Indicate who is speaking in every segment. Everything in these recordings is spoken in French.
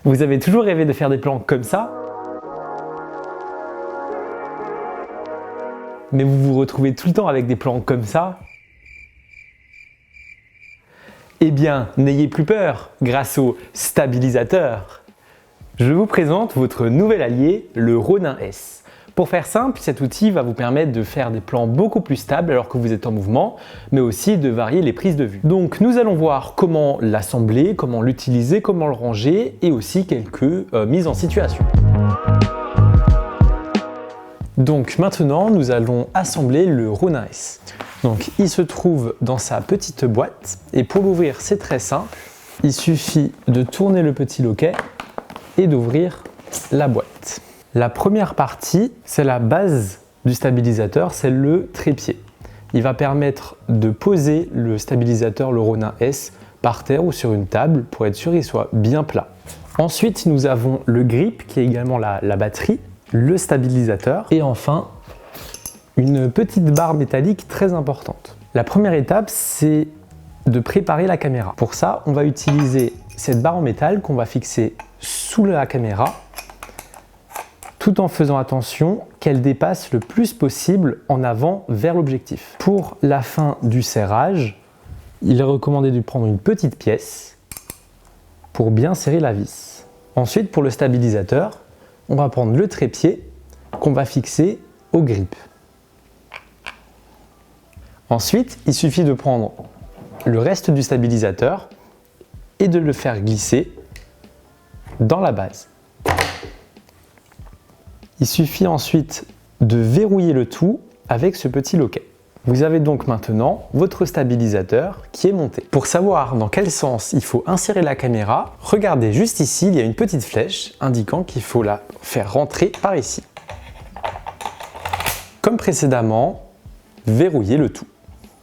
Speaker 1: Vous avez toujours rêvé de faire des plans comme ça? Mais vous vous retrouvez tout le temps avec des plans comme ça? Eh bien, n'ayez plus peur grâce au stabilisateur. Je vous présente votre nouvel allié, le Ronin S. Pour faire simple, cet outil va vous permettre de faire des plans beaucoup plus stables alors que vous êtes en mouvement, mais aussi de varier les prises de vue. Donc nous allons voir comment l'assembler, comment l'utiliser, comment le ranger et aussi quelques mises en situation. Donc maintenant, nous allons assembler le Ronin S. Donc il se trouve dans sa petite boîte et pour l'ouvrir, c'est très simple. Il suffit de tourner le petit loquet et d'ouvrir la boîte. La première partie, c'est la base du stabilisateur, c'est le trépied. Il va permettre de poser le stabilisateur, le Ronin S, par terre ou sur une table pour être sûr qu'il soit bien plat. Ensuite, nous avons le grip qui est également la batterie, le stabilisateur et enfin une petite barre métallique très importante. La première étape, c'est de préparer la caméra. Pour ça, on va utiliser cette barre en métal qu'on va fixer sous la caméra tout en faisant attention qu'elle dépasse le plus possible en avant vers l'objectif. Pour la fin du serrage, il est recommandé de prendre une petite pièce pour bien serrer la vis. Ensuite, pour le stabilisateur, on va prendre le trépied qu'on va fixer au grip. Ensuite, il suffit de prendre le reste du stabilisateur et de le faire glisser dans la base. Il suffit ensuite de verrouiller le tout avec ce petit loquet. Vous avez donc maintenant votre stabilisateur qui est monté. Pour savoir dans quel sens il faut insérer la caméra, regardez juste ici, il y a une petite flèche indiquant qu'il faut la faire rentrer par ici. Comme précédemment, verrouillez le tout.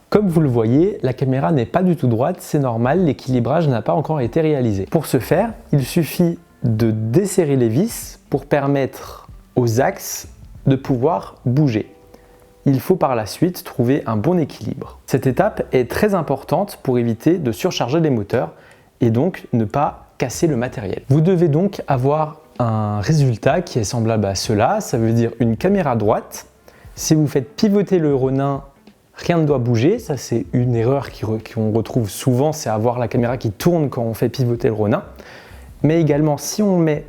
Speaker 1: Comme vous le voyez, la caméra n'est pas du tout droite, c'est normal, l'équilibrage n'a pas encore été réalisé. Pour ce faire, il suffit de desserrer les vis pour permettre aux axes de pouvoir bouger. Il faut par la suite trouver un bon équilibre. Cette étape est très importante pour éviter de surcharger les moteurs et donc ne pas casser le matériel. Vous devez donc avoir un résultat qui est semblable à cela, ça veut dire une caméra droite. Si vous faites pivoter le Ronin, rien ne doit bouger, ça c'est une erreur qu'on retrouve souvent, c'est avoir la caméra qui tourne quand on fait pivoter le Ronin. Mais également si on met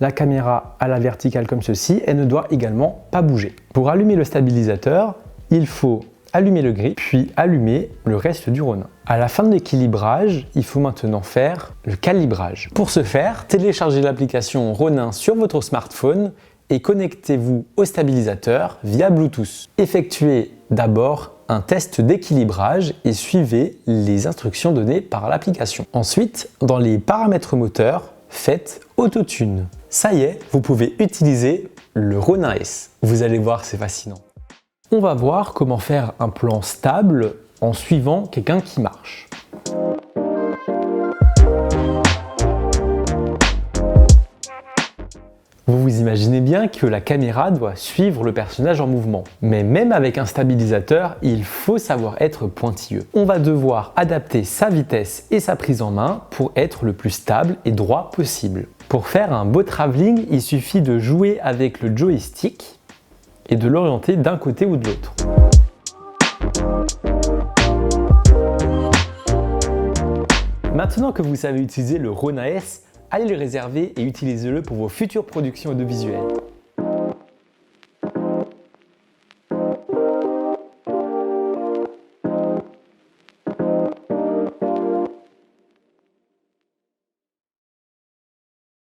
Speaker 1: la caméra à la verticale comme ceci, elle ne doit également pas bouger. Pour allumer le stabilisateur, il faut allumer le grip, puis allumer le reste du Ronin. À la fin de l'équilibrage, il faut maintenant faire le calibrage. Pour ce faire, téléchargez l'application Ronin sur votre smartphone et connectez-vous au stabilisateur via Bluetooth. Effectuez d'abord un test d'équilibrage et suivez les instructions données par l'application. Ensuite, dans les paramètres moteurs, faites Autotune. Ça y est, vous pouvez utiliser le Ronin S. Vous allez voir, c'est fascinant. On va voir comment faire un plan stable en suivant quelqu'un qui marche. Vous vous imaginez bien que la caméra doit suivre le personnage en mouvement. Mais même avec un stabilisateur, il faut savoir être pointilleux. On va devoir adapter sa vitesse et sa prise en main pour être le plus stable et droit possible. Pour faire un beau travelling, il suffit de jouer avec le joystick et de l'orienter d'un côté ou de l'autre. Maintenant que vous savez utiliser le Ronin S, allez le réserver et utilisez-le pour vos futures productions audiovisuelles.